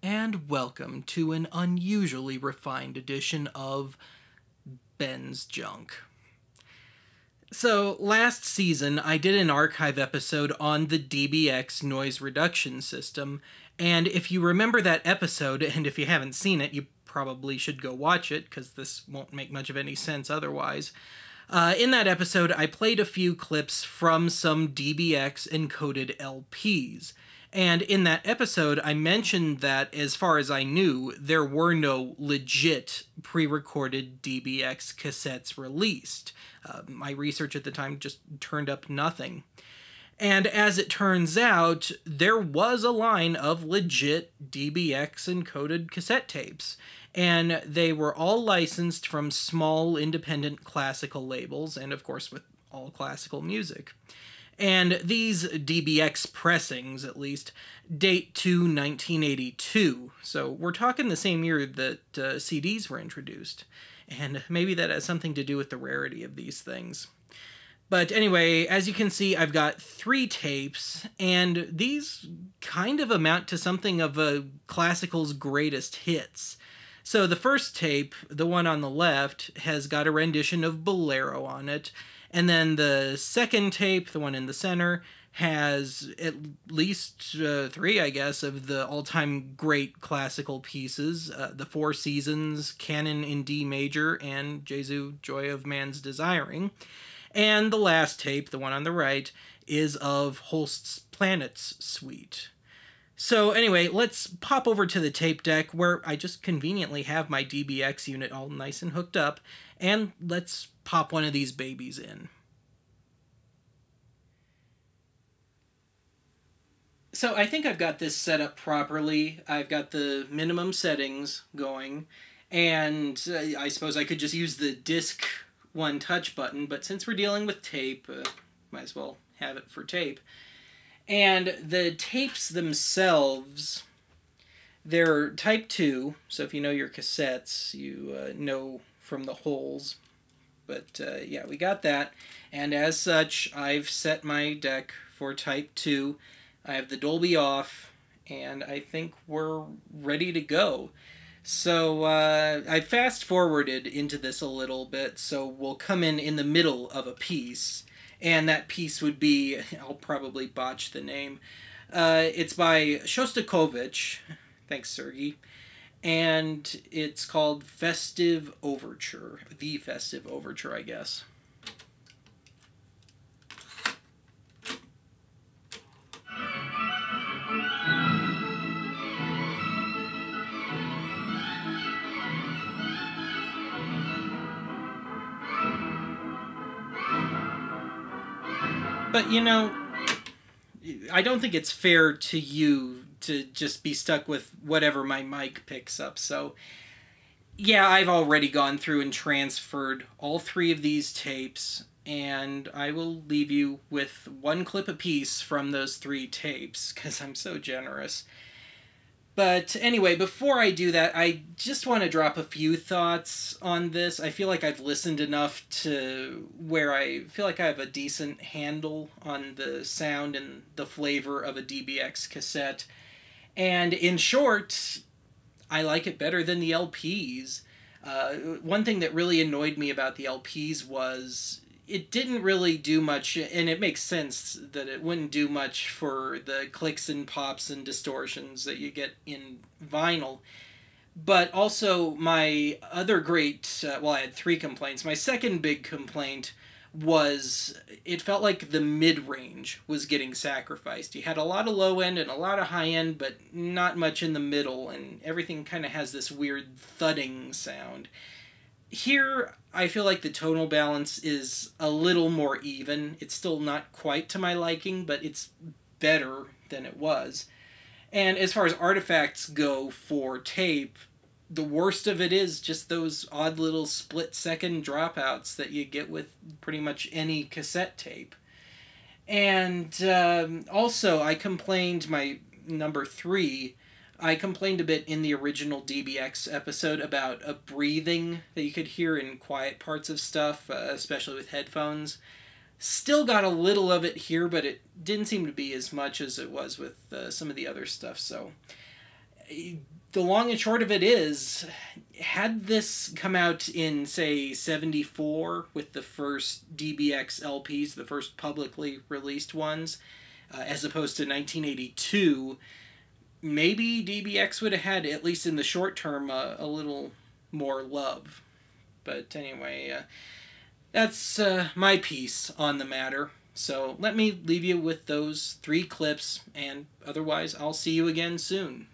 and welcome to an unusually refined edition of Ben's Junk. So, last season I did an archive episode on the DBX noise reduction system, and if you remember that episode, and if you haven't seen it, you probably should go watch it, because this won't make much of any sense otherwise. In that episode, I played a few clips from some DBX-encoded LPs. And in that episode, I mentioned that, as far as I knew, there were no legit pre-recorded DBX cassettes released. My research at the time just turned up nothing. And as it turns out, there was a line of legit DBX-encoded cassette tapes. And they were all licensed from small independent classical labels, and of course with all classical music. And these DBX pressings, at least, date to 1982, so we're talking the same year that CDs were introduced. And maybe that has something to do with the rarity of these things. But anyway, as you can see, I've got 3 tapes, and these kind of amount to something of a classical's greatest hits. So the first tape, the one on the left, has got a rendition of Bolero on it, and then the second tape, the one in the center, has at least 3, I guess, of the all-time great classical pieces, the Four Seasons, Canon in D major, and Jesu, Joy of Man's Desiring. And the last tape, the one on the right, is of Holst's Planets Suite. So anyway, let's pop over to the tape deck where I just conveniently have my DBX unit all nice and hooked up, and let's pop one of these babies in. So I think I've got this set up properly. I've got the minimum settings going, and I suppose I could just use the disc one touch button, but since we're dealing with tape, might as well have it for tape. And the tapes themselves, they're type 2, so if you know your cassettes, you know from the holes. But yeah, we got that. And as such, I've set my deck for type 2. I have the Dolby off, and I think we're ready to go. So I fast-forwarded into this a little bit, so we'll come in the middle of a piece. And that piece would be, I'll probably botch the name, it's by Shostakovich, thanks Sergey, and it's called Festive Overture, the Festive Overture, I guess. But, you know, I don't think it's fair to you to just be stuck with whatever my mic picks up. So, yeah, I've already gone through and transferred all 3 of these tapes, and I will leave you with 1 clip apiece from those 3 tapes, because I'm so generous. But anyway, before I do that, I just want to drop a few thoughts on this. I feel like I've listened enough to where I feel like I have a decent handle on the sound and the flavor of a DBX cassette. And in short, I like it better than the LPs. One thing that really annoyed me about the LPs was it didn't really do much, and it makes sense that it wouldn't do much for the clicks and pops and distortions that you get in vinyl. But also, my other great, well, I had 3 complaints. My second big complaint was it felt like the mid-range was getting sacrificed. You had a lot of low-end and a lot of high-end, but not much in the middle, and everything kind of has this weird thudding sound. Here, I feel like the tonal balance is a little more even. It's still not quite to my liking, but it's better than it was. And as far as artifacts go for tape, the worst of it is just those odd little split-second dropouts that you get with pretty much any cassette tape. And also, I complained, my number 3, I complained a bit in the original DBX episode about a breathing that you could hear in quiet parts of stuff, especially with headphones. Still got a little of it here, but it didn't seem to be as much as it was with some of the other stuff, so the long and short of it is, had this come out in, say, 74 with the first DBX LPs, the first publicly released ones, as opposed to 1982, maybe DBX would have had, at least in the short term, a little more love. But anyway, that's my piece on the matter. So let me leave you with those 3 clips, and otherwise I'll see you again soon.